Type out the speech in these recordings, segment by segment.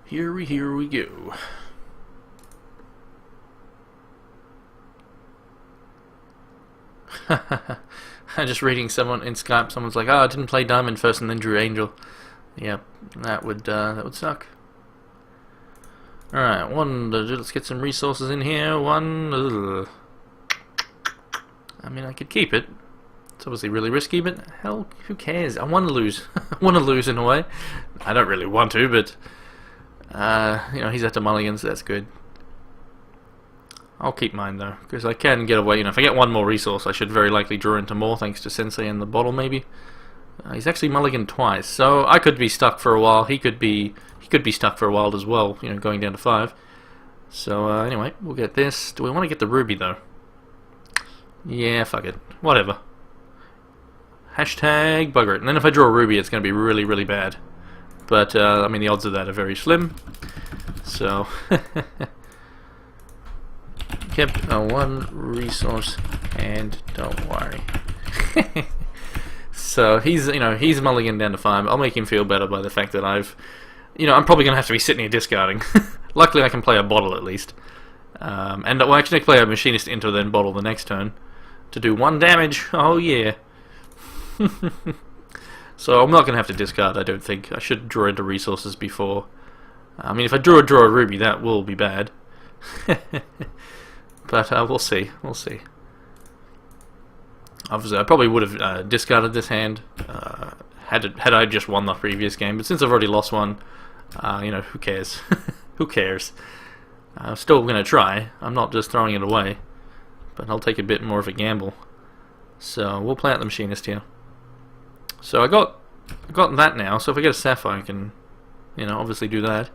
Here we go. I'm just reading someone in Skype. Someone's like, "Oh, I didn't play Diamond first and then drew Angel." Yep, that would suck. All right, let's get some resources in here. I mean, I could keep it. It's obviously really risky, but hell, who cares? I want to lose. I want to lose in a way. I don't really want to, but you know, he's at the mulligan, so that's good. I'll keep mine though, because I can get away. You know, if I get one more resource, I should very likely draw into more, thanks to Sensei and the bottle, maybe. He's actually mulliganed twice, so I could be stuck for a while. He could be stuck for a while as well. You know, going down to 5. So anyway, we'll get this. Do we want to get the ruby though? Yeah, fuck it. Whatever. Hashtag bugger it. And then if I draw a ruby, it's going to be really, really bad. But I mean, the odds of that are very slim. So. Kept one resource, and don't worry. So he's mulligan down to 5. I'll make him feel better by the fact that I'm probably gonna have to be sitting here discarding. Luckily, I can play a bottle at least, and well, actually, I can play a machinist into then bottle the next turn to do 1 damage. Oh yeah. So I'm not gonna have to discard. I don't think I should draw into resources before. I mean, if I draw a ruby, that will be bad. But we'll see. We'll see. Obviously, I probably would have discarded this hand had I just won the previous game. But since I've already lost one, you know, who cares? Who cares? I'm still going to try. I'm not just throwing it away, but I'll take a bit more of a gamble. So we'll play out the machinist here. So I got that now. So if I get a sapphire, I can, you know, obviously do that.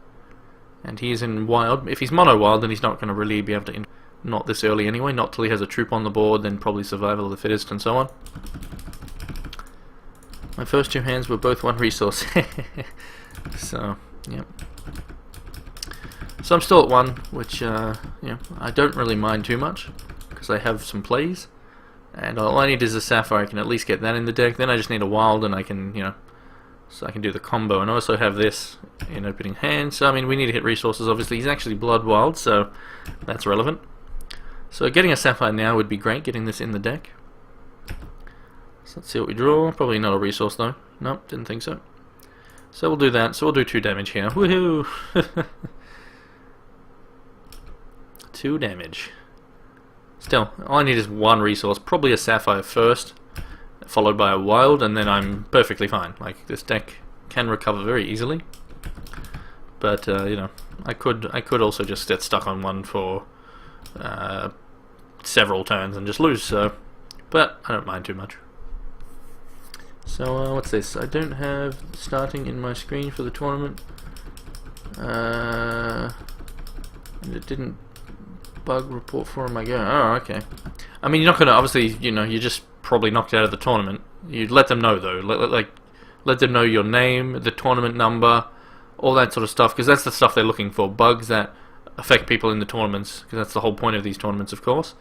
And he's in wild. If he's mono wild, then he's not going to really be able to. Not this early anyway, not till he has a troop on the board, then probably survival of the fittest and so on. My first 2 hands were both 1 resource. So, yep. So I'm still at 1, which, you know, I don't really mind too much, because I have some plays. And all I need is a sapphire. I can at least get that in the deck. Then I just need a wild, and I can, you know, so I can do the combo. And I also have this in opening hand. So, I mean, we need to hit resources, obviously. He's actually blood wild, so that's relevant. So getting a sapphire now would be great, getting this in the deck. So let's see what we draw. Probably not a resource though. Nope, didn't think so. So we'll do that. So we'll do 2 damage here. Woohoo! 2 damage. Still, all I need is 1 resource. Probably a sapphire first, followed by a wild, and then I'm perfectly fine. Like, this deck can recover very easily. But you know, I could also just get stuck on 1 for several turns and just lose, so, but I don't mind too much. So what's this? I don't have starting in my screen for the tournament. And it didn't bug report for him. I go, oh, okay. I mean, you're not gonna, obviously, you know, you're just probably knocked out of the tournament. You let them know though, let them know your name, the tournament number, all that sort of stuff, because that's the stuff they're looking for. Bugs that affect people in the tournaments, because that's the whole point of these tournaments, of course.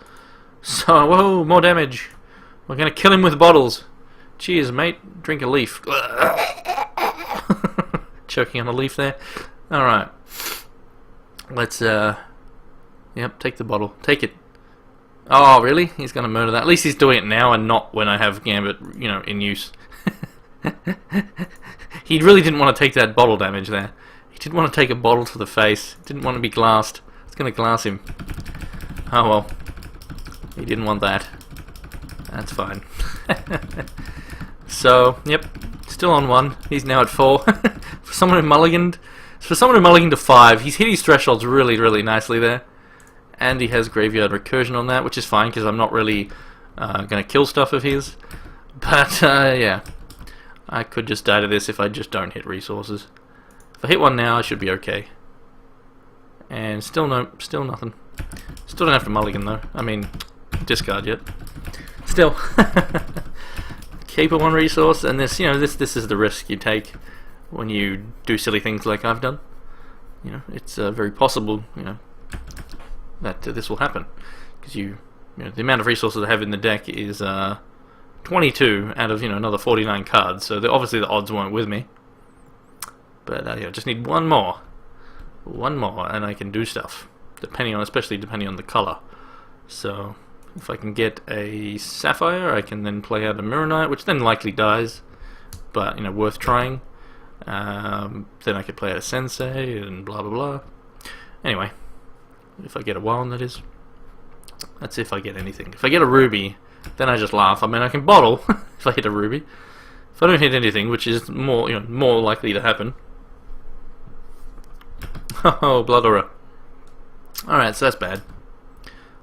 So, whoa, more damage. We're gonna kill him with bottles. Cheers, mate. Drink a leaf. Choking on a leaf there. Alright. Let's, yep, take the bottle. Take it. Oh, really? He's gonna murder that. At least he's doing it now and not when I have Gambit, you know, in use. He really didn't want to take that bottle damage there. He didn't want to take a bottle to the face. Didn't want to be glassed. It's going to glass him. Oh well. He didn't want that. That's fine. So, yep. Still on 1. He's now at 4. For someone who mulliganed to 5, he's hit his thresholds really, really nicely there. And he has Graveyard Recursion on that, which is fine because I'm not really going to kill stuff of his. But, yeah. I could just die to this if I just don't hit resources. If I hit 1 now, I should be okay. And still nothing. Still don't have to mulligan though. I mean, discard yet. Still. Keep a 1 resource, and this, you know, this is the risk you take when you do silly things like I've done. You know, it's very possible, you know, that this will happen because you know, the amount of resources I have in the deck is 22 out of, you know, another 49 cards. So obviously the odds weren't with me. But yeah, just need 1 more. One more, and I can do stuff, especially depending on the color. So, if I can get a Sapphire, I can then play out a Mirror Knight, which then likely dies, but, you know, worth trying. Then I could play out a Sensei, and blah blah blah. Anyway, if I get a Wand, that is. That's if I get anything. If I get a Ruby, then I just laugh. I mean, I can bottle if I hit a Ruby. If I don't hit anything, which is more, you know, more likely to happen. Oh, Blood Aura. Alright, so that's bad.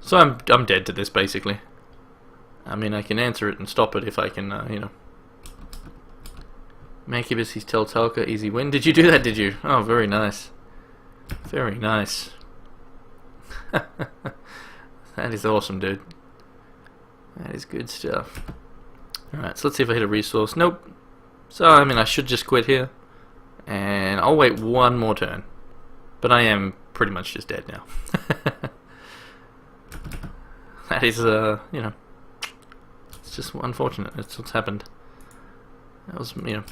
So I'm dead to this, basically. I mean, I can answer it and stop it if I can, you know. Mancubus, he's Teltalka, easy win. Did you do that, did you? Oh, very nice. Very nice. That is awesome, dude. That is good stuff. Alright, so let's see if I hit a resource. Nope. So, I mean, I should just quit here. And I'll wait one more turn. But I am pretty much just dead now. That is, you know, it's just unfortunate. It's what's happened. That was, you know,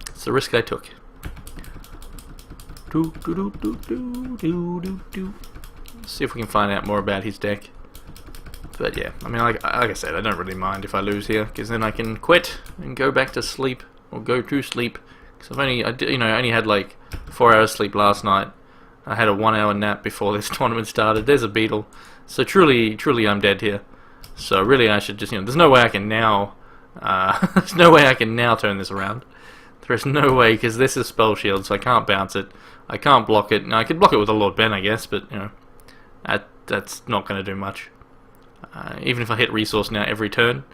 it's the risk I took. Let's see if we can find out more about his deck. But yeah, I mean, like I said, I don't really mind if I lose here, because then I can quit and go back to sleep, or go to sleep. Because I only had like 4 hours sleep last night. I had a 1 hour nap before this tournament started. There's a beetle. So truly I'm dead here. So really I should just, you know, there's no way I can now, there's no way I can now turn this around. There's no way, because this is Spell Shield, so I can't bounce it. I can't block it. Now I could block it with a Lord Ben, I guess, but, you know, that's not going to do much. Even if I hit resource now every turn,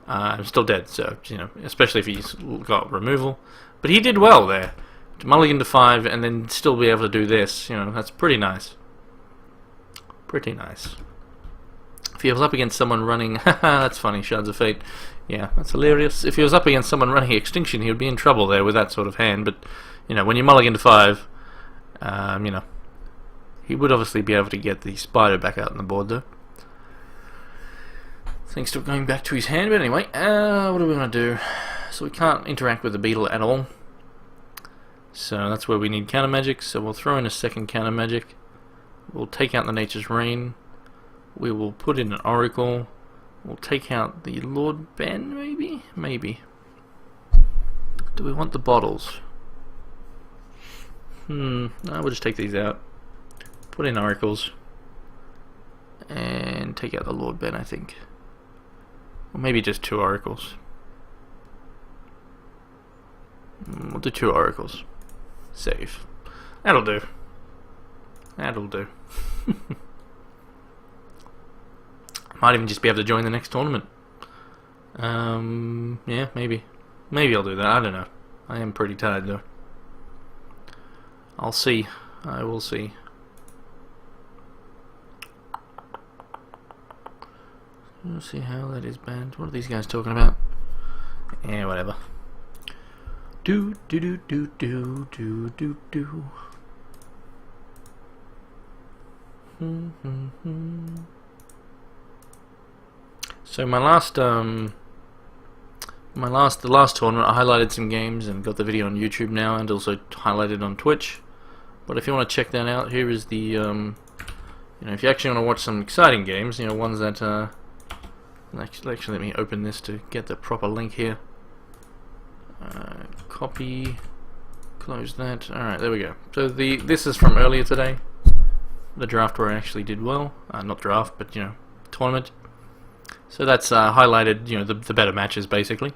I'm still dead, so, you know, especially if he's got removal. But he did well there. To mulligan to 5 and then still be able to do this, you know, that's pretty nice. Pretty nice. If he was up against someone running, haha, that's funny, Shards of Fate. Yeah, that's hilarious. If he was up against someone running Extinction, he would be in trouble there with that sort of hand, but, you know, when you mulligan to 5, you know, he would obviously be able to get the Spider back out on the board, though. Things still going back to his hand, but anyway, what are we going to do? So we can't interact with the beetle at all. So that's where we need counter magic, so we'll throw in a second counter magic. We'll take out the Nature's Rain. We will put in an Oracle. We'll take out the Lord Ben, maybe? Maybe. Do we want the bottles? No, we'll just take these out. Put in Oracles. And take out the Lord Ben, I think. Or maybe just 2 Oracles. We'll do 2 Oracles. Save. That'll do. That'll do. Might even just be able to join the next tournament. Yeah, maybe. Maybe I'll do that. I don't know. I am pretty tired though. I'll see. I will see. Let's see how that is banned. What are these guys talking about? Yeah, whatever. Do do do do do do do do. So the last tournament, I highlighted some games and got the video on YouTube now, and also highlighted on Twitch. But if you want to check that out, here is the, you know, if you actually want to watch some exciting games, you know, ones that, actually let me open this to get the proper link here. Copy, close that. Alright, there we go. So this is from earlier today. The draft where I actually did well. Not draft, but, you know, tournament. So that's highlighted, you know, the better matches, basically.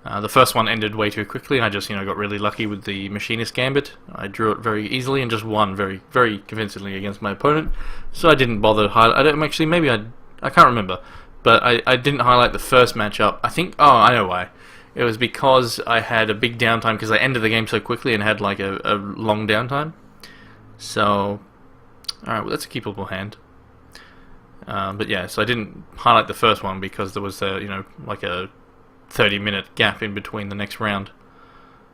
The first one ended way too quickly. I just, you know, got really lucky with the Machinist Gambit. I drew it very easily and just won very, very convincingly against my opponent. So I didn't bother actually, maybe I can't remember. But I didn't highlight the first matchup. I think, oh, I know why. It was because I had a big downtime because I ended the game so quickly and had like a long downtime. So, alright, well that's a keepable hand. But yeah, so I didn't highlight the first one because there was a, you know, like a 30-minute gap in between the next round.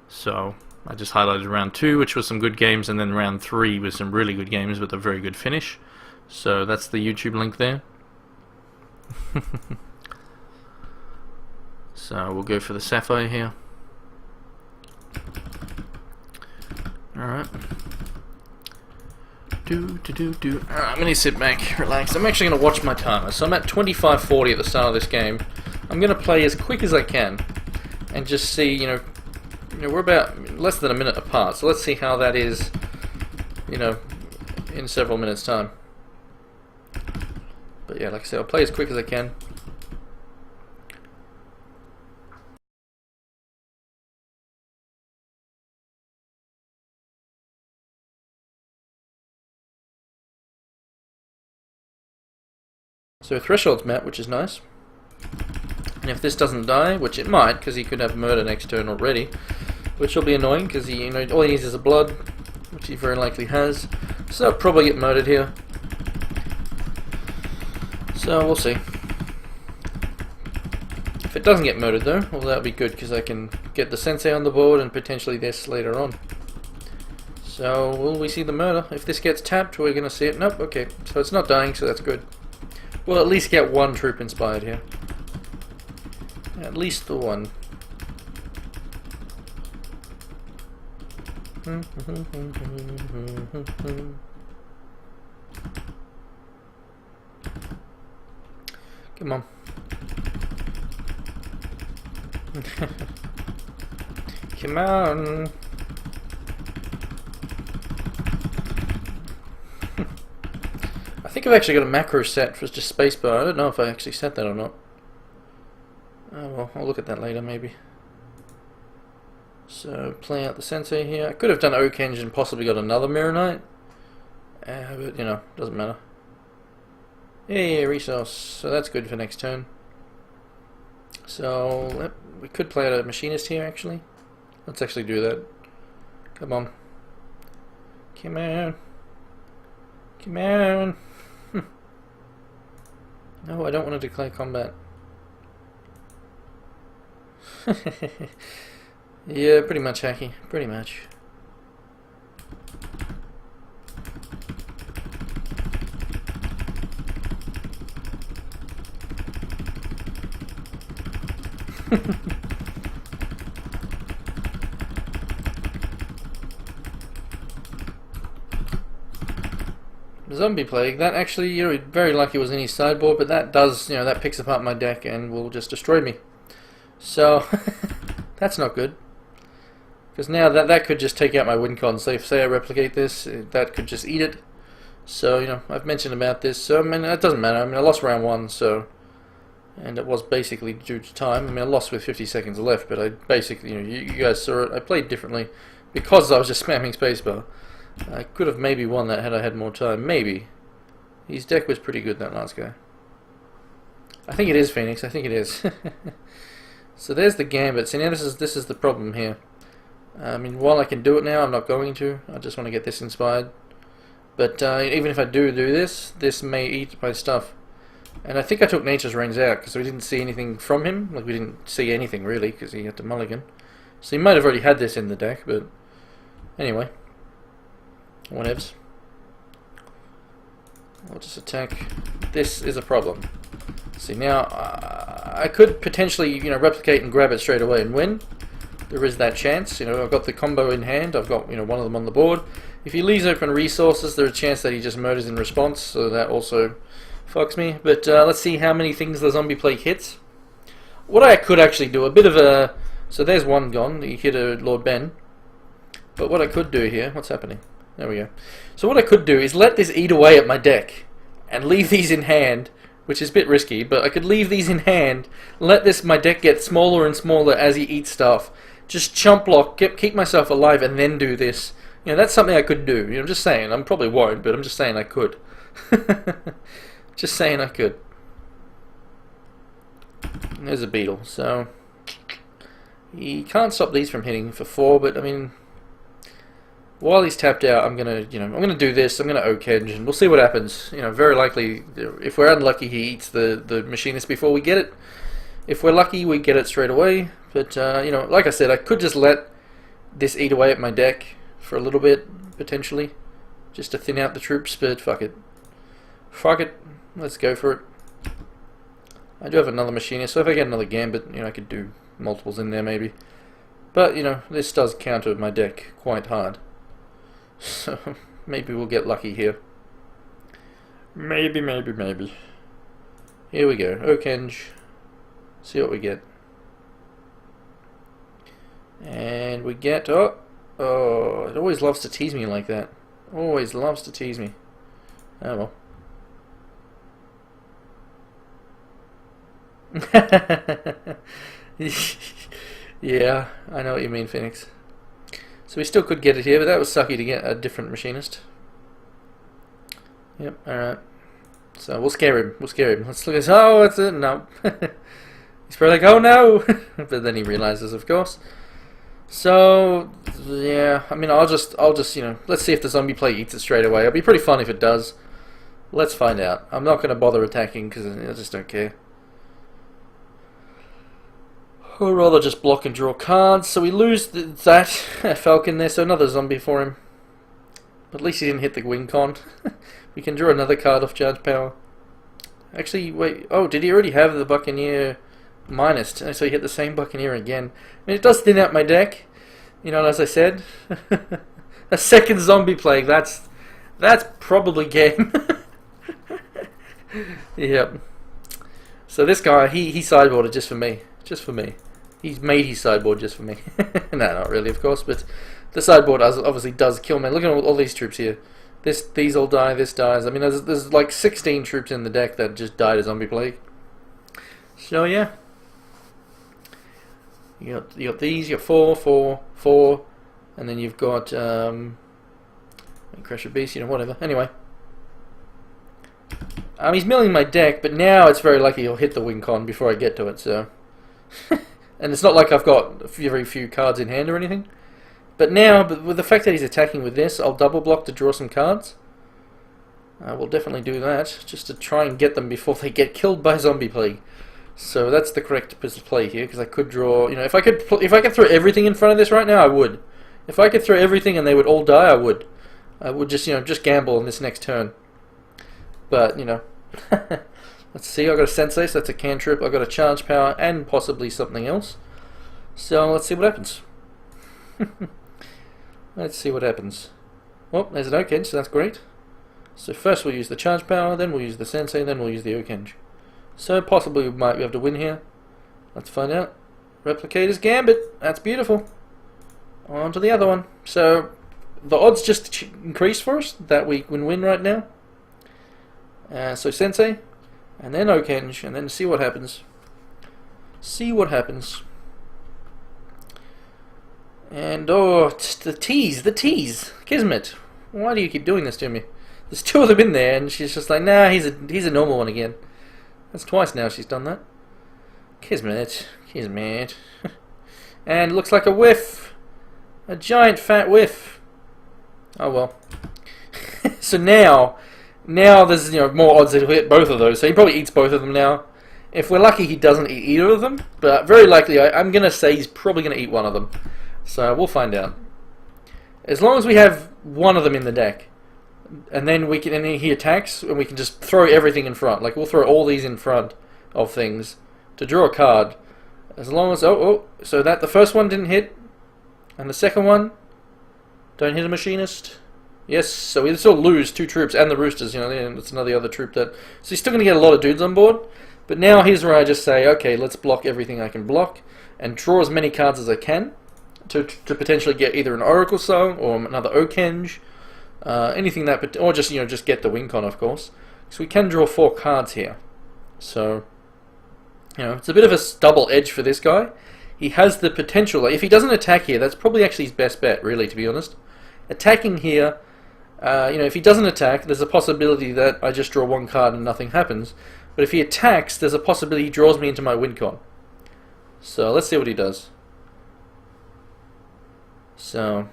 So I just highlighted round 2, which was some good games, and then round 3 was some really good games with a very good finish. So that's the YouTube link there. So we'll go for the Sapphire here. Alright. I'm gonna sit back, relax. I'm actually gonna watch my timer. So I'm at 25:40 at the start of this game. I'm gonna play as quick as I can, and just see. We're about less than a minute apart. So let's see how that is. In several minutes' time. But yeah, like I said, I'll play as quick as I can. So threshold's met, which is nice. And if this doesn't die, which it might, because he could have murder next turn already, which will be annoying because he, all he needs is a blood, which he very likely has. So I'll probably get murdered here. So we'll see. If it doesn't get murdered though, well that'll be good because I can get the sensei on the board and potentially this later on. So will we see the murder? If this gets tapped, we're going to see it. Nope, okay. So it's not dying, so that's good. We'll at least get one troop inspired here. At least the one. Come on. Come on. I think I've actually got a macro set for just spacebar. I don't know if I actually set that or not. Oh well, I'll look at that later maybe. So, playing out the sensei here. I could have done Oak Engine and possibly got another Mirror Knight. But, doesn't matter. Yeah, resource. So that's good for next turn. So, we could play out a Machinist here, actually. Let's actually do that. Come on. Come on. Come on. No, I don't want to declare combat. Yeah, pretty much hacky. Pretty much. Zombie Plague, that actually, you're very lucky it was in his sideboard, but that does, that picks apart my deck and will just destroy me. So, that's not good. Because now that could just take out my win con. Say I replicate this, that could just eat it. So, I've mentioned about this, so, I mean, it doesn't matter. I mean, I lost round 1, so, and it was basically due to time. I mean, I lost with 50 seconds left, but I basically, you guys saw it, I played differently because I was just spamming spacebar. I could have maybe won that had I had more time. Maybe. His deck was pretty good, that last guy. I think it is Phoenix. I think it is. So there's the Gambit. So now this is the problem here. I mean, while I can do it now, I'm not going to. I just want to get this inspired. But even if I do this, this may eat my stuff. And I think I took Nature's Reigns out because we didn't see anything from him. Like, we didn't see anything really because he had to mulligan. So he might have already had this in the deck, but anyway. Whatevs. I'll just attack. This is a problem. See, now I could potentially, replicate and grab it straight away and win. There is that chance. I've got the combo in hand. I've got, one of them on the board. If he leaves open resources, there's a chance that he just murders in response. So that also fucks me. But let's see how many things the Zombie Plague hits. What I could actually do, a bit of a... So there's one gone. He hit a Lord Ben. But what I could do here... What's happening? There we go. So what I could do is let this eat away at my deck and leave these in hand, which is a bit risky, but I could leave these in hand, let my deck get smaller and smaller as he eats stuff, just chump block, keep myself alive, and then do this. That's something I could do. I'm just saying. I probably won't, but I'm just saying I could. Just saying I could. And there's a beetle, so he can't stop these from hitting for 4, but I mean, while he's tapped out, I'm gonna do this. I'm gonna Oak Engine. We'll see what happens. Very likely, if we're unlucky, he eats the Machinist before we get it. If we're lucky, we get it straight away. But like I said, I could just let this eat away at my deck for a little bit, potentially, just to thin out the troops. But fuck it, fuck it. Let's go for it. I do have another Machinist, so if I get another Gambit, I could do multiples in there maybe. But this does counter my deck quite hard. So Maybe we'll get lucky here. Maybe. Here we go. Okenge. See what we get. And we get... Oh, it always loves to tease me like that. Always loves to tease me. Oh well. Yeah, I know what you mean, Phoenix. So we still could get it here, but that was sucky to get a different machinist. Yep, alright. So we'll scare him. Let's look at this. Oh, that's it. No. He's probably like, oh no! But then he realizes, of course. So, yeah, I mean, I'll just, you know, let's see if the zombie plague eats it straight away. It'll be pretty fun if it does. Let's find out. I'm not going to bother attacking because I just don't care. I'd rather just block and draw cards. So we lose that Falcon there, so another zombie for him. But at least he didn't hit the win con. We can draw another card off charge power. Actually, wait, oh, did he already have the Buccaneer minus? So he hit the same Buccaneer again. I mean, it does thin out my deck, you know, as I said. A second zombie plague, that's probably game. Yep. So this guy, he sideboarded just for me. Just for me. He's made his sideboard just for me. No, not really, of course, but the sideboard obviously does kill me. Look at all these troops here. These all die, this dies. I mean, there's like 16 troops in the deck that just died of zombie plague. So yeah. You got these, you got 4, and then you've got Crush a Beast, you know, whatever. Anyway. He's milling my deck, but now it's very likely he'll hit the win con before I get to it, so. And it's not like I've got very few cards in hand or anything. But now, with the fact that he's attacking with this, I'll double block to draw some cards. We'll definitely do that, just to try and get them before they get killed by zombie plague. So that's the correct play here, because I could draw. You know, if I could throw everything in front of this right now, I would. If I could throw everything and they would all die, I would. I would just, you know, just gamble on this next turn. But you know, let's see. I got a Sensei, so that's a cantrip. I got a charge power and possibly something else. So let's see what happens. Let's see what happens. Well, there's an Okenge, so that's great. So first we'll use the charge power, then we'll use the Sensei, then we'll use the Okenge. So possibly we might be able to win here. Let's find out. Replicator's Gambit. That's beautiful. On to the other one. So the odds just increase for us that we can win right now. So Sensei, and then Okenge, and then see what happens. See what happens. And oh, the tease, Kismet. Why do you keep doing this to me? There's two of them in there, and she's just like, nah, he's a normal one again. That's twice now she's done that. Kismet. And it looks like a whiff, a giant fat whiff. Oh well. So now there's, you know, more odds that he'll hit both of those. So he probably eats both of them now. If we're lucky, he doesn't eat either of them, but very likely, I'm gonna say he's probably gonna eat one of them. So we'll find out. As long as we have one of them in the deck, and then he attacks, and we can just throw everything in front. Like we'll throw all these in front of things to draw a card. As long as so that the first one didn't hit, and the second one don't hit a machinist. Yes, so we still lose 2 troops and the roosters. You know, that's another other troop that. So he's still going to get a lot of dudes on board. But now here's where I just say, okay, let's block everything I can block, and draw as many cards as I can. To potentially get either an Oracle Song or another Okenge, anything that, or just, you know, just get the win con, of course. So we can draw 4 cards here. So, you know, it's a bit of a double edge for this guy. He has the potential. Like, if he doesn't attack here, that's probably actually his best bet, really, to be honest. Attacking here, you know, if he doesn't attack, there's a possibility that I just draw 1 card and nothing happens. But if he attacks, there's a possibility he draws me into my win con. So let's see what he does. So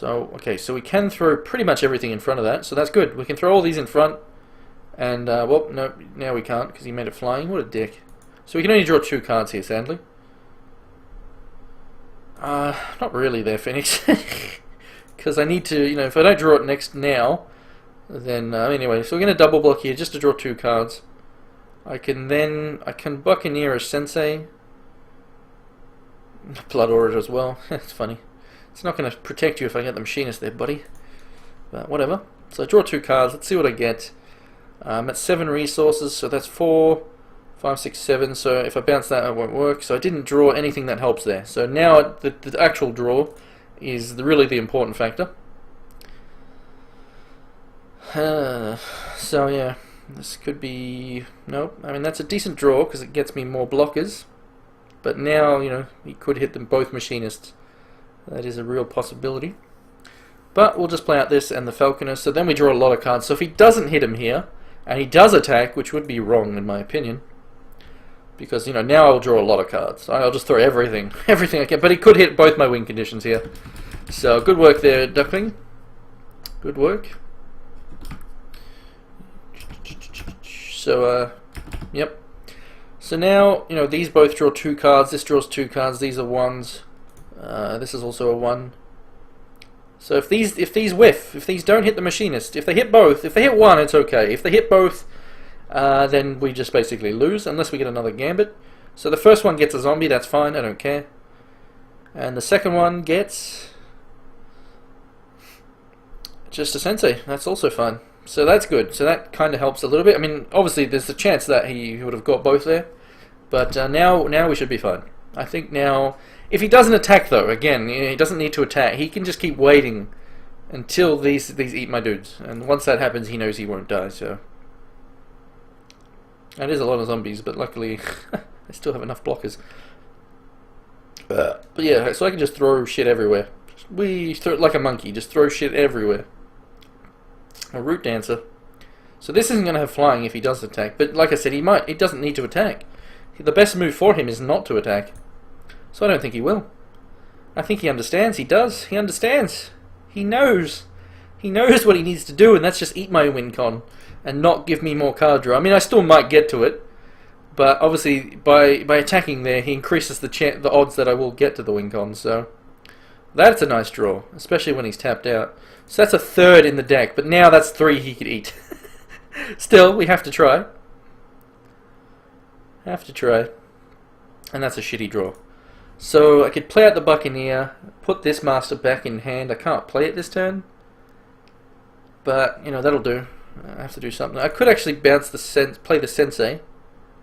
okay, so we can throw pretty much everything in front of that, so that's good. We can throw all these in front, and well, no, now we can't because he made it flying. What a dick. So we can only draw 2 cards here, sadly. Not really there, Phoenix, because I need to, you know, if I don't draw it now, then anyway. So we're going to double block here just to draw 2 cards. I can Buccaneer a Sensei. Blood Orator as well. That's funny. It's not going to protect you if I get the machinist there, buddy. But whatever. So I draw 2 cards. Let's see what I get. I'm at 7 resources, so that's 4, 5, 6, 7. So if I bounce that, it won't work. So I didn't draw anything that helps there. So now the actual draw is really the important factor. So yeah, this could be... Nope. I mean, that's a decent draw because it gets me more blockers. But now, you know, he could hit them both machinists. That is a real possibility. But we'll just play out this and the Falconer. So then we draw a lot of cards. So if he doesn't hit him here, and he does attack, which would be wrong in my opinion, because, you know, now I'll draw a lot of cards. I'll just throw everything I can. But he could hit both my win conditions here. So good work there, Duckling. Good work. So, yep. So now, you know, these both draw 2 cards. This draws 2 cards. These are 1s. This is also a 1. So if these whiff, if these don't hit the machinist, if they hit both, if they hit one, it's okay. If they hit both, then we just basically lose, unless we get another Gambit. So the first one gets a zombie, that's fine, I don't care. And the second one gets just a sensei, that's also fine. So that's good, so that kind of helps a little bit. I mean, obviously there's a chance that he would have got both there, but now we should be fine. I think now... If he doesn't attack, though, again, he doesn't need to attack. He can just keep waiting until these eat my dudes. And once that happens, he knows he won't die, so... That is a lot of zombies, but luckily I still have enough blockers. But yeah, so I can just throw shit everywhere. We throw it like a monkey, just throw shit everywhere. A Root Dancer. So this isn't going to have flying if he does attack, but like I said, he doesn't need to attack. The best move for him is not to attack. So I don't think he will. I think he understands. He does. He understands. He knows. He knows what he needs to do, and that's just eat my win con and not give me more card draw. I mean, I still might get to it, but obviously by attacking there, he increases the odds that I will get to the win con. So that's a nice draw, especially when he's tapped out. So that's a 3rd in the deck, but now that's 3 he could eat. Still, we have to try. Have to try. And that's a shitty draw. So I could play out the Buccaneer, put this Master back in hand. I can't play it this turn, but you know that'll do. I have to do something. I could actually bounce play the Sensei.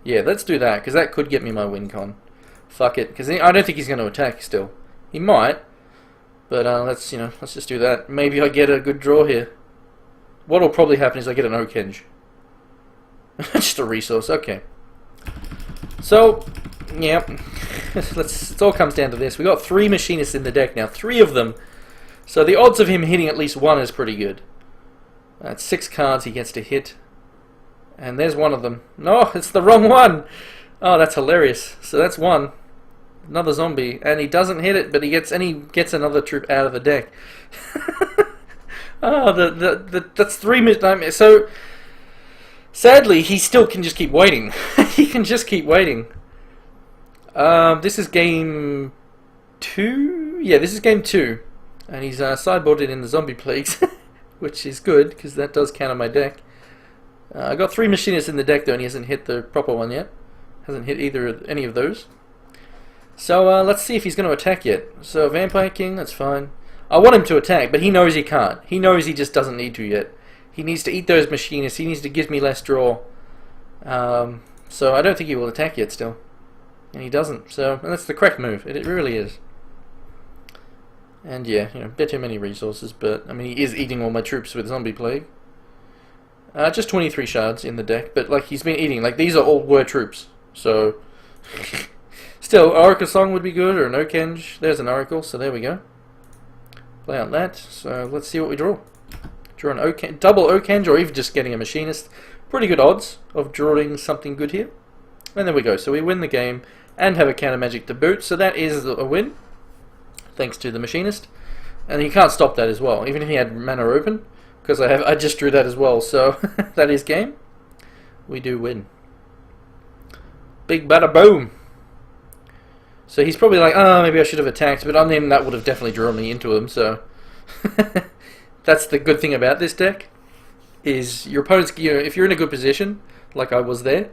Yeah, let's do that because that could get me my win con. Fuck it, because I don't think he's going to attack still. He might, but let's just do that. Maybe I get a good draw here. What'll probably happen is I get an Okenge. Just a resource. Okay. So, yeah. It all comes down to this. We got 3 machinists in the deck now, 3 of them. So the odds of him hitting at least one is pretty good. That's 6 cards he gets to hit, and there's one of them. No, it's the wrong one. Oh, that's hilarious. So that's 1, another zombie, and he doesn't hit it, but he gets another troop out of the deck. Oh, that's 3. So sadly, he still can just keep waiting. He can just keep waiting. This is game 2? Yeah, this is game 2. And he's sideboarded in the zombie plagues, which is good, because that does counter my deck. I got 3 machinists in the deck, though, and he hasn't hit the proper one yet. Hasn't hit any of those. So, let's see if he's going to attack yet. So, Vampire King, that's fine. I want him to attack, but he knows he can't. He knows he just doesn't need to yet. He needs to eat those machinists. He needs to give me less draw. So, I don't think he will attack yet, still. And he doesn't, and that's the correct move. It really is. And yeah, you know, bit too many resources, but I mean, he is eating all my troops with Zombie Plague. Just 23 shards in the deck, but like he's been eating, like these are all were troops, so still, Oracle Song would be good, or an Okenge. There's an Oracle, so there we go. Play out that. So let's see what we draw. Draw an double Okenge, or even just getting a Machinist. Pretty good odds of drawing something good here. And there we go. So we win the game and have a counter magic to boot. So that is a win, thanks to the Machinist. And he can't stop that as well, even if he had mana open, because I just drew that as well. So that is game. We do win. Big bada boom. So he's probably like, oh, maybe I should have attacked, but on him that would have definitely drawn me into him. So that's the good thing about this deck, is your opponent's, if you're in a good position, like I was there,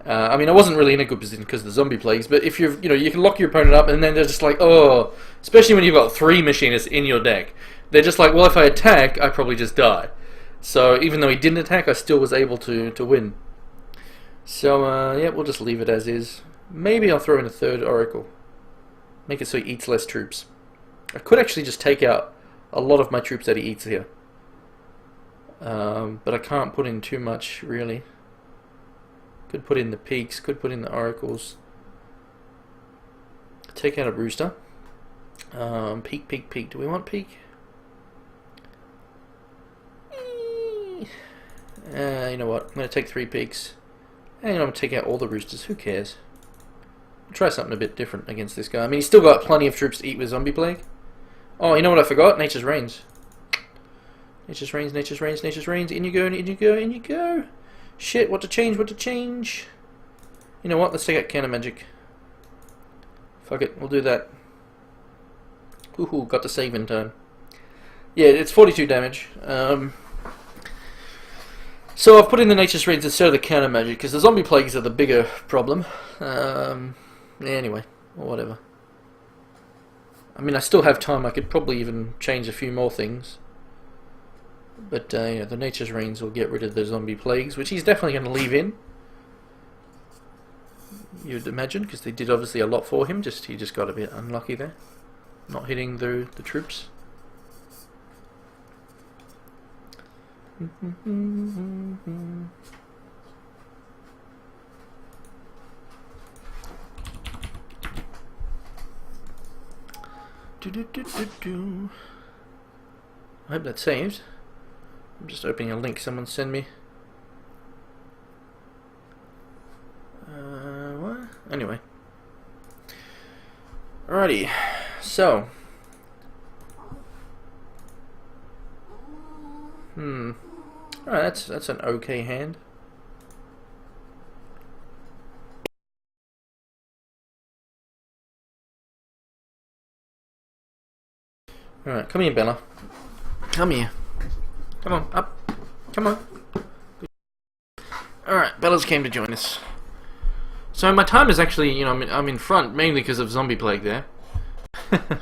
I mean, I wasn't really in a good position because of the zombie plagues, but if you you can lock your opponent up, and then they're just like, oh, especially when you've got 3 machinists in your deck, they're just like, well, if I attack, I probably just die. So even though he didn't attack, I still was able to win. So yeah, we'll just leave it as is. Maybe I'll throw in a 3rd Oracle. Make it so he eats less troops. I could actually just take out a lot of my troops that he eats here. But I can't put in too much, really. Could put in the peaks, could put in the oracles. Take out a rooster. Peak, peak, peak. Do we want peak? You know what? I'm going to take 3 peaks. And I'm going to take out all the roosters. Who cares? I'll try something a bit different against this guy. I mean, he's still got plenty of troops to eat with zombie plague. Oh, you know what I forgot? Nature's Reigns. Nature's Reigns, Nature's Reigns, Nature's Reigns. In you go, in you go, in you go. Shit, what to change, what to change. You know what, let's take out Counter Magic. Fuck it, we'll do that. Woohoo, got the save in time. Yeah, it's 42 damage. So I've put in the Nature's Reigns instead of the Counter Magic, because the zombie plagues are the bigger problem. Anyway, or whatever. I mean, I still have time, I could probably even change a few more things. But yeah, the Nature's Reigns will get rid of the zombie plagues, which he's definitely going to leave in. You'd imagine, because they did obviously a lot for him. He just got a bit unlucky there, not hitting the troops. I hope that's saved. I'm just opening a link someone sent me. What? Anyway. Alrighty. So. Alright, that's an okay hand. Alright, come here, Bella. Come here. Come on, up. Come on. Alright, Bella's came to join us. So my time is actually, I'm in front, mainly because of zombie plague there.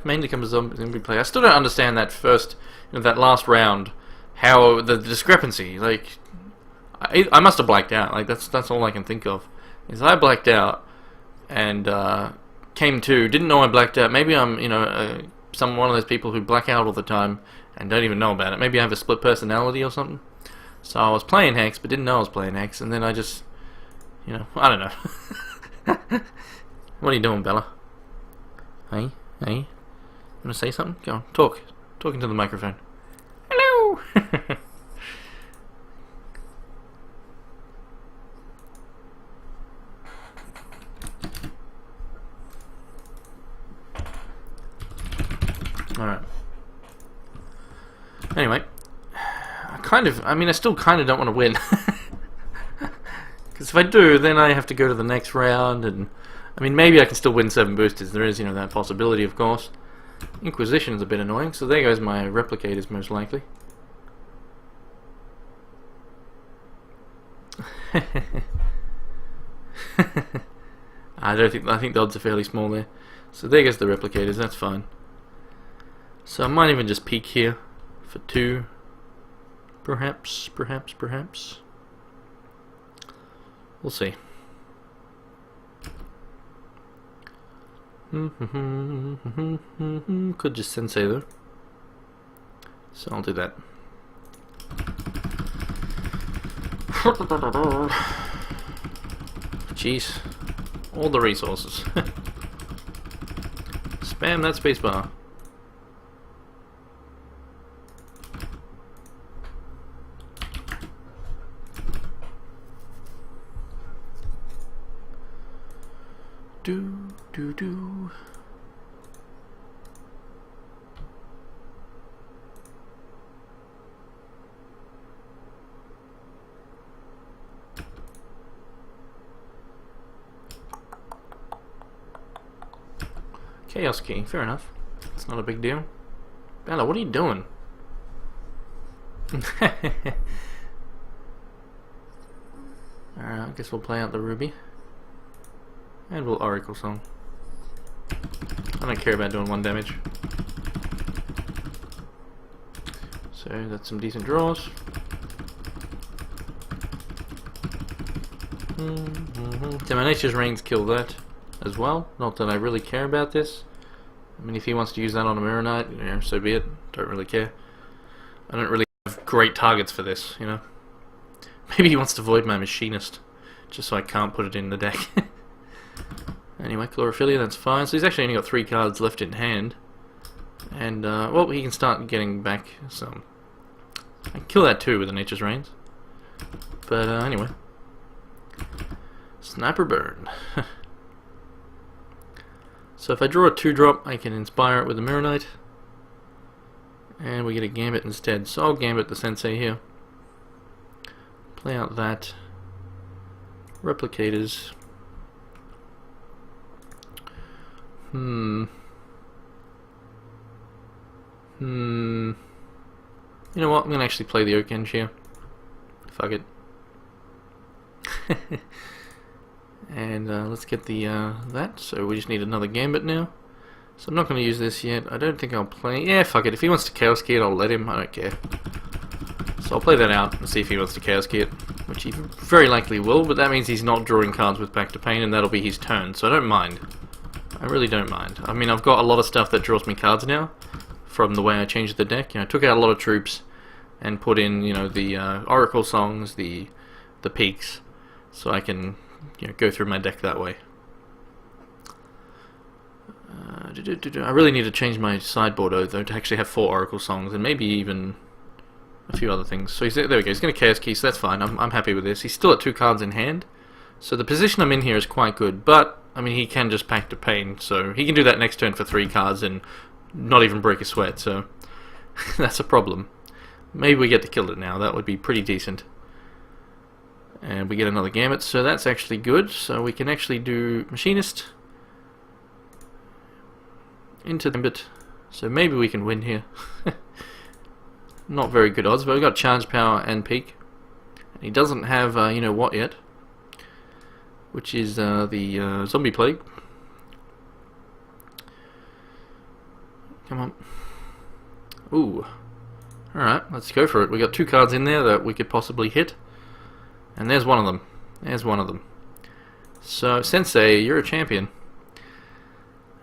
Mainly because of zombie plague. I still don't understand that first, that last round, how the discrepancy, like, I must have blacked out, like, that's all I can think of, is I blacked out, and, came to, didn't know I blacked out. Maybe I'm, one of those people who black out all the time, and don't even know about it. Maybe I have a split personality or something. So I was playing HEX, but didn't know I was playing HEX, and then I just, I don't know. What are you doing, Bella? Hey? You wanna say something? Go on, talk. Talking to the microphone. Hello! Alright. Anyway, I still kind of don't want to win. Because if I do, then I have to go to the next round, and, maybe I can still win 7 boosters. There is, that possibility, of course. Inquisition is a bit annoying, so there goes my replicators, most likely. I think the odds are fairly small there. So there goes the replicators, that's fine. So I might even just peek here for 2. Perhaps. We'll see. Could just sensei though. So I'll do that. Jeez. All the resources. Spam that spacebar. Do. Chaos key, fair enough. It's not a big deal. Bella, what are you doing? Alright, I guess we'll play out the ruby. And we'll Oracle Song. I don't care about doing 1 damage. So that's some decent draws. So my Nature's Reigns kill that as well. Not that I really care about this. I mean, if he wants to use that on a Mirror Knight, you know, so be it. Don't really care. I don't really have great targets for this, you know. Maybe he wants to void my Machinist, just so I can't put it in the deck. Anyway, Chlorophylla, that's fine. So he's actually only got 3 cards left in hand. And, well, he can start getting back some. I can kill that too with the Nature's Reigns. But, anyway. Sniper Burn. So if I draw a 2-drop, I can inspire it with a Mirror Knight. And we get a Gambit instead. So I'll Gambit the Sensei here. Play out that. Replicators. You know what? I'm going to actually play the Oakenge here. Fuck it. And let's get the that. So we just need another Gambit now. So I'm not going to use this yet. I don't think I'll play. Yeah, fuck it. If he wants to Chaos Key it, I'll let him. I don't care. So I'll play that out and see if he wants to Chaos Key it, which he very likely will. But that means he's not drawing cards with Back to Pain, and that'll be his turn. So I don't mind. I really don't mind. I mean, I've got a lot of stuff that draws me cards now from the way I changed the deck. You know, I took out a lot of troops and put in, you know, the Oracle Songs, the peaks, so I can, you know, go through my deck that way. I really need to change my sideboard though to actually have 4 Oracle Songs and maybe even a few other things. So there we go. He's going to Chaos Key, so that's fine. I'm happy with this. He's still at 2 cards in hand, so the position I'm in here is quite good. But I mean, he can just Pack to Pain, so he can do that next turn for 3 cards and not even break a sweat. So that's a problem. Maybe we get to kill it now. That would be pretty decent. And we get another Gambit, so that's actually good. So we can actually do Machinist into Gambit. So maybe we can win here. Not very good odds, but we've got Charge Power and Peak. And he doesn't have, you know what yet, which is the Zombie Plague. Come on. Ooh. Alright, let's go for it. We got 2 cards in there that we could possibly hit. And there's one of them. There's one of them. So, Sensei, you're a champion.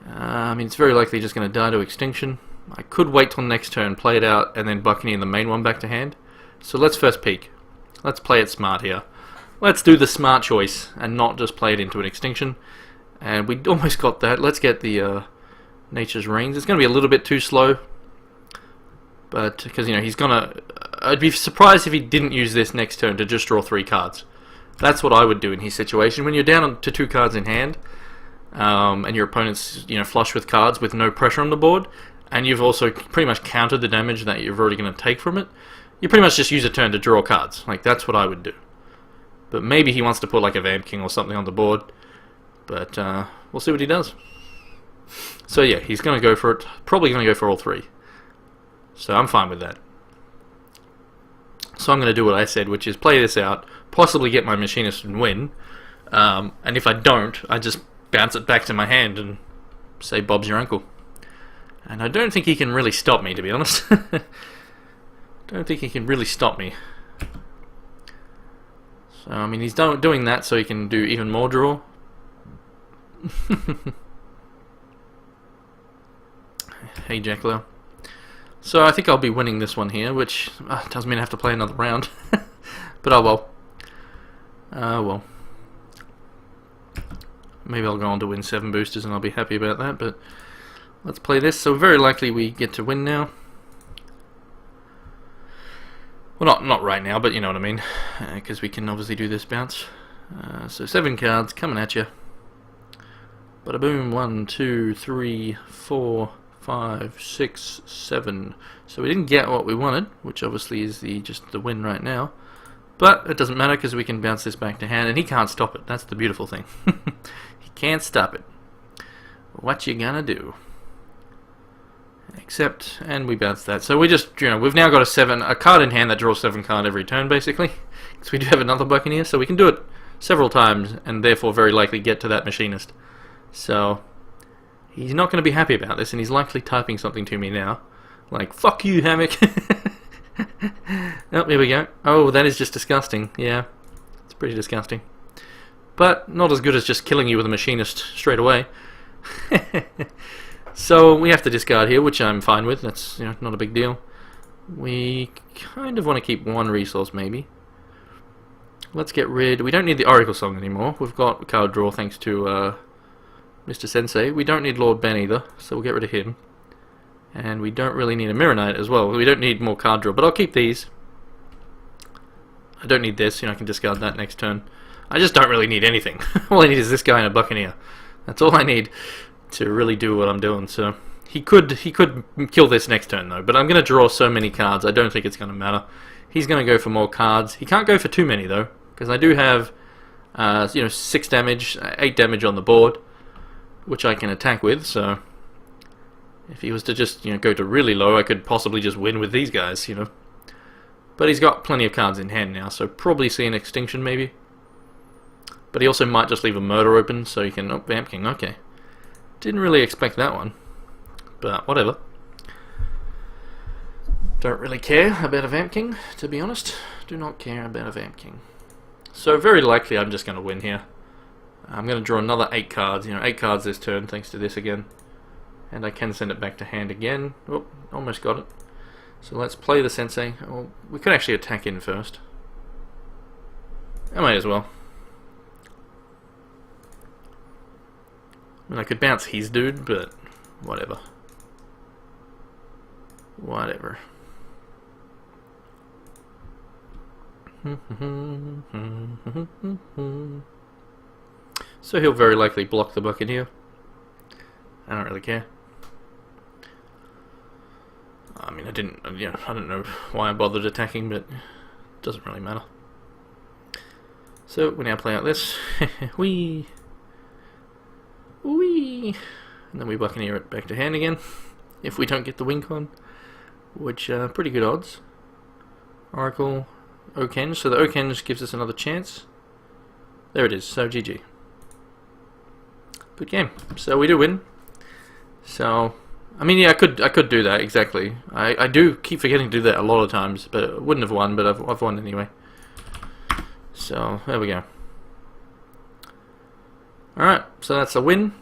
I mean, it's very likely just going to die to extinction. I could wait till next turn, play it out, and then Buccaneer the main one back to hand. So let's first peek. Let's play it smart here. Let's do the smart choice and not just play it into an extinction. And we almost got that. Let's get the Nature's Reigns. It's going to be a little bit too slow. But, because, you know, he's going to... I'd be surprised if he didn't use this next turn to just draw 3 cards. That's what I would do in his situation. When you're down to 2 cards in hand, and your opponent's, you know, flush with cards with no pressure on the board, and you've also pretty much countered the damage that you're already going to take from it, you pretty much just use a turn to draw cards. Like, that's what I would do. But maybe he wants to put like a Vamp King or something on the board. But we'll see what he does. So yeah, he's going to go for it. Probably going to go for all 3. So I'm fine with that. So I'm going to do what I said, which is play this out, possibly get my Machinist and win. And if I don't, I just bounce it back to my hand and say Bob's your uncle. And I don't think he can really stop me, to be honest. Don't think he can really stop me. So, I mean, he's doing that so he can do even more draw. Hey, Jackalow. So I think I'll be winning this one here, which doesn't mean I have to play another round. But oh well. Well. Maybe I'll go on to win 7 boosters and I'll be happy about that, but let's play this. So very likely we get to win now. Well, not right now, but you know what I mean, because we can obviously do this bounce. So 7 cards coming at you. Bada boom, 1, 2, 3, 4, 5, 6, 7. So we didn't get what we wanted, which obviously is just the win right now. But it doesn't matter because we can bounce this back to hand, and he can't stop it. That's the beautiful thing. He can't stop it. What you gonna do? Except, and we bounce that. So we just, you know, we've now got a card in hand that draws 7 cards every turn, basically. Because we do have another Buccaneer, so we can do it several times, and therefore very likely get to that machinist. So he's not going to be happy about this, and he's likely typing something to me now, like "fuck you, Hammock." Oh, here we go. Oh, that is just disgusting. Yeah, it's pretty disgusting, but not as good as just killing you with a machinist straight away. So we have to discard here, which I'm fine with. That's, you know, not a big deal. We kind of want to keep one resource, maybe. Let's get rid... We don't need the Oracle Song anymore. We've got a card draw thanks to Mr. Sensei. We don't need Lord Ben either, so we'll get rid of him. And we don't really need a Mirror Knight as well. We don't need more card draw, but I'll keep these. I don't need this, you know, I can discard that next turn. I just don't really need anything. All I need is this guy and a Buccaneer. That's all I need to really do what I'm doing. So he could kill this next turn though, but I'm going to draw so many cards, I don't think it's going to matter. He's going to go for more cards. He can't go for too many though, because I do have you know, 6 damage, 8 damage on the board, which I can attack with. So if he was to just, you know, go to really low, I could possibly just win with these guys, you know. But he's got plenty of cards in hand now, so probably see an Extinction maybe. But he also might just leave a Murder open, so he can... Oh, Vamp King, okay. Didn't really expect that one, but whatever. Don't really care about a Vamp King, to be honest. Do not care about a Vamp King. So very likely I'm just going to win here. I'm going to draw another 8 cards, you know, 8 cards this turn thanks to this again. And I can send it back to hand again. Oh, almost got it. So let's play the Sensei. Oh, we could actually attack in first. I might as well. I mean, I could bounce his dude, but whatever. Whatever. So he'll very likely block the Buccaneer. I don't really care. I mean, I don't know why I bothered attacking, but it doesn't really matter. So we now play out this. Whee! Whee! And then we Buccaneer it back to hand again, if we don't get the win con, which are pretty good odds. Oracle, Okenge, so the Okenge gives us another chance. There it is, so GG. Good game. So we do win. So, I mean, yeah, I could do that, exactly. I do keep forgetting to do that a lot of times, but I wouldn't have won, but I've won anyway. So, there we go. Alright, so that's a win.